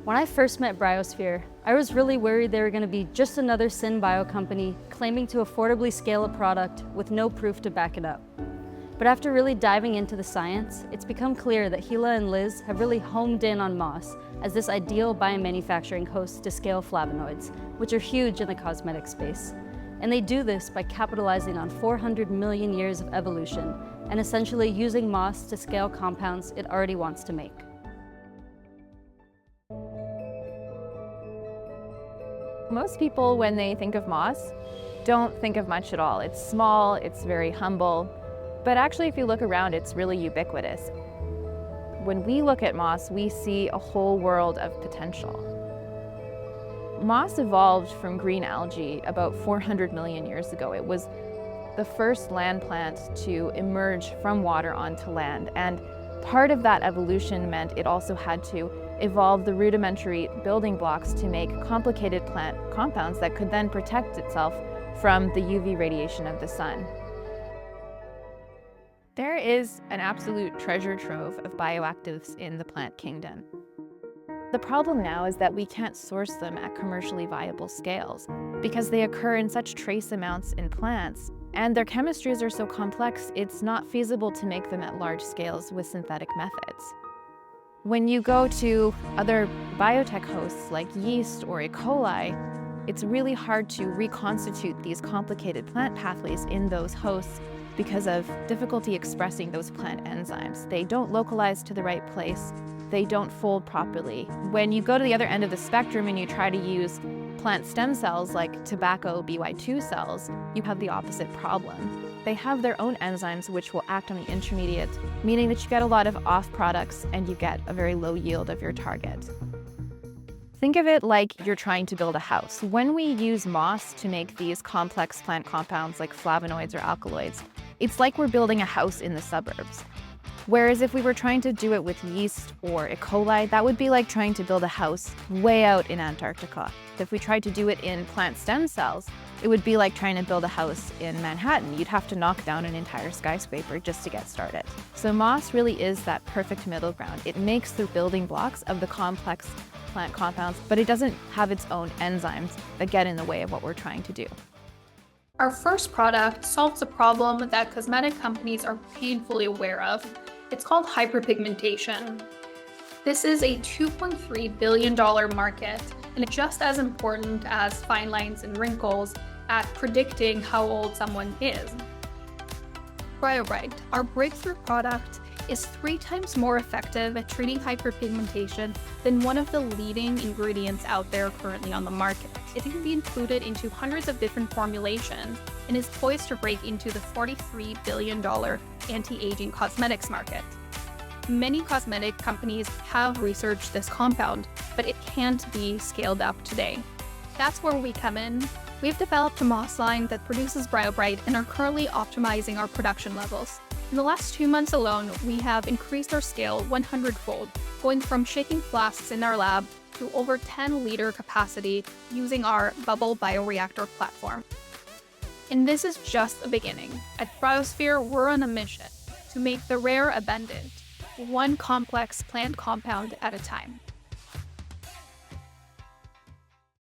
When I first met Bryosphere, I was really worried they were going to be just another synbio company claiming to affordably scale a product with no proof to back it up. But after really diving into the science, it's become clear that Gila and Liz have really homed in on moss as this ideal biomanufacturing host to scale flavonoids, which are huge in the cosmetic space. And they do this by capitalizing on 400 million years of evolution and essentially using moss to scale compounds it already wants to make. Most people, when they think of moss, don't think of much at all. It's small, it's very humble, but actually if you look around, it's really ubiquitous. When we look at moss, we see a whole world of potential. Moss evolved from green algae about 400 million years ago. It was the first land plant to emerge from water onto land, and part of that evolution meant it also had to evolve the rudimentary building blocks to make complicated plant compounds that could then protect itself from the UV radiation of the sun. There is an absolute treasure trove of bioactives in the plant kingdom. The problem now is that we can't source them at commercially viable scales because they occur in such trace amounts in plants, and their chemistries are so complex it's not feasible to make them at large scales with synthetic methods. When you go to other biotech hosts like yeast or E. coli, it's really hard to reconstitute these complicated plant pathways in those hosts because of difficulty expressing those plant enzymes. They don't localize to the right place, they don't fold properly. When you go to the other end of the spectrum and you try to use plant stem cells like tobacco BY2 cells, you have the opposite problem. They have their own enzymes which will act on the intermediate, meaning that you get a lot of off products and you get a very low yield of your target. Think of it like you're trying to build a house. When we use moss to make these complex plant compounds like flavonoids or alkaloids, it's like we're building a house in the suburbs. Whereas if we were trying to do it with yeast or E. coli, that would be like trying to build a house way out in Antarctica. If we tried to do it in plant stem cells, it would be like trying to build a house in Manhattan. You'd have to knock down an entire skyscraper just to get started. So moss really is that perfect middle ground. It makes the building blocks of the complex plant compounds, but it doesn't have its own enzymes that get in the way of what we're trying to do. Our first product solves a problem that cosmetic companies are painfully aware of. It's called hyperpigmentation. This is a $2.3 billion market, and it's just as important as fine lines and wrinkles at predicting how old someone is. Bryobright, our breakthrough product, is 3 times more effective at treating hyperpigmentation than one of the leading ingredients out there currently on the market. It can be included into hundreds of different formulations and is poised to break into the $43 billion anti-aging cosmetics market. Many cosmetic companies have researched this compound, but it can't be scaled up today. That's where we come in. We've developed a moss line that produces Bryobright and are currently optimizing our production levels. In the last 2 months alone, we have increased our scale 100-fold, going from shaking flasks in our lab to over 10-liter capacity using our bubble bioreactor platform. And this is just the beginning. At Bryosphere, we're on a mission to make the rare abundant, one complex plant compound at a time.